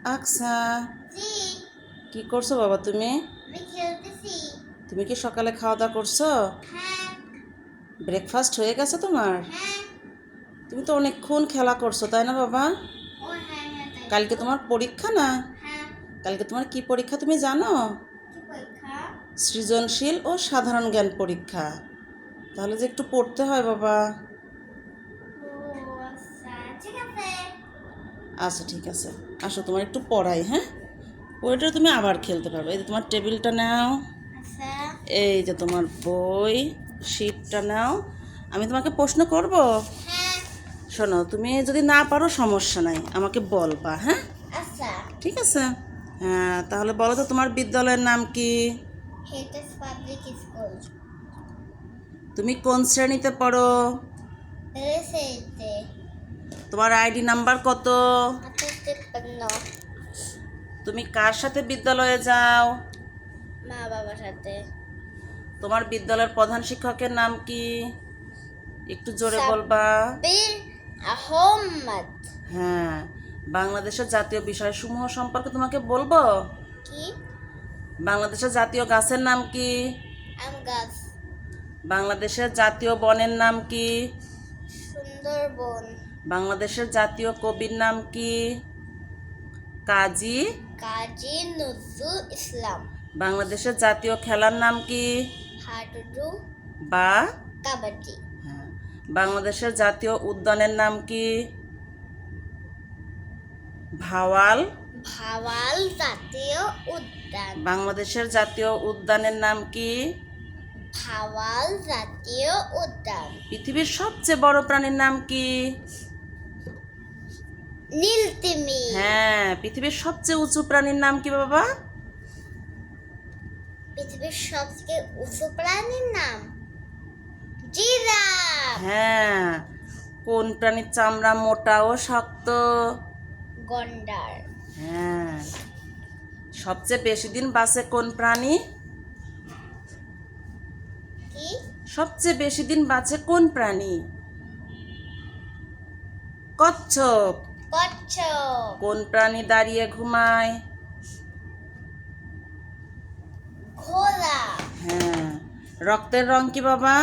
আচ্ছা, জি, কি করছো বাবা তুমি? আমি খেলতেছি। তুমি কি সকালে খাওয়া দাওয়া করছো? হ্যাঁ, ব্রেকফাস্ট হয়ে গেছে তোমার? হ্যাঁ, তুমি তো অনেকক্ষণ খেলা করছো, তাই না বাবা? ও হ্যাঁ হ্যাঁ তাই কালকে তো। তোমার পরীক্ষা না? হ্যাঁ, কালকে তোমার কি পরীক্ষা তুমি জানো? কি পরীক্ষা? সৃজনশীল ও সাধারণ জ্ঞান পরীক্ষা। তাহলে যে একটু পড়তে হয় বাবা। ও আচ্ছা, ঠিক আছে। আচ্ছা ঠিক আছে, আসো তোমার একটু পড়াই, হ্যাঁ? ওইটা তুমি আবার খেলতে পারবে। এই যে তোমার টেবিলটা নাও, আচ্ছা, এই যে তোমার বই, শিটটা নাও। আমি তোমাকে প্রশ্ন করব। হ্যাঁ, শোনো, তুমি যদি না পারো সমস্যা নাই, আমাকে বলবা, হ্যাঁ? আচ্ছা। ঠিক আছে। হ্যাঁ, তাহলে বলো তো তোমার বিদ্যালয়ের নাম কি? হেটাস পাবলিক স্কুল। তুমি কোন শ্রেণীতে পড়ো? রেসেতে। তোমার আইডি নাম্বার কত? 5853। তুমি কার সাথে বিদ্যালয়ে যাও? মা বাবার সাথে। তোমার বিদ্যালয়ের প্রধান শিক্ষকের নাম কি? একটু জোরে বলবা। সাব্বির আহমদ। হ্যাঁ, বাংলাদেশের জাতীয় বিষয়সমূহ সম্পর্কে তোমাকে বলবো। কি? বাংলাদেশের জাতীয় গাছের নাম কি? আম গাছ। বাংলাদেশের জাতীয় বনের নাম কি? সুন্দরবন। বাংলাদেশের জাতীয় কবির নাম কি? কাজী কাজী নজরুল ইসলাম। বাংলাদেশের জাতীয় খেলার নাম কি? হাডুডু। বা কাবাডি। হ্যাঁ, বাংলাদেশের জাতীয় উদ্যানের নাম কি? ভাওয়াল। ভাওয়াল জাতীয় উদ্যান। বাংলাদেশের জাতীয় উদ্যানের নাম কি? ভাওয়াল জাতীয় উদ্যান। পৃথিবীর সবচেয়ে বড় প্রাণীর নাম কি? নীলতিমি। হ্যাঁ, পৃথিবীর সবচেয়ে উঁচু প্রাণীর নাম কি বাবা? পৃথিবীর সবচেয়ে উঁচু প্রাণীর নাম জিরাফ। হ্যাঁ, কোন প্রাণীর চামড়া মোটা ও শক্ত? গন্ডার। হ্যাঁ, সবচেয়ে বেশি দিন বাঁচে কোন প্রাণী? কি? সবচেয়ে বেশি দিন বাঁচে কোন প্রাণী? কচ্ছপ। কচ্ছপ। কোন প্রাণী দাঁড়িয়ে ঘুমায়? ঘোড়া। হ্যাঁ, রক্তের রং কি বাবা?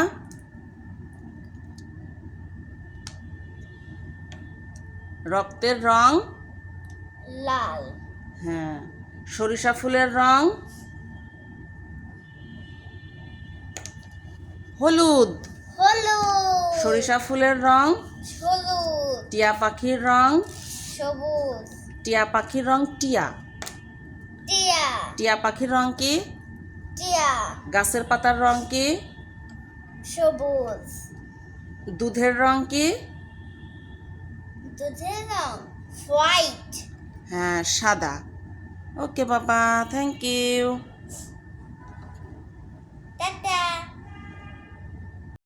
রক্তের রং? লাল। হ্যাঁ, সরিষা ফুলের রং? হলুদ। হলুদ। সরিষা ফুলের রং? হলুদ। টিয়া পাখির রং? সবুজ। টিয়া পাখির রং টিয়া। টিয়া। টিয়া পাখির রং কি? টিয়া। গাছের পাতার রং কি? সবুজ। দুধের রং কি? দুধের রং হোয়াইট। হ্যাঁ, সাদা। ওকে বাবা, থ্যাংক ইউ।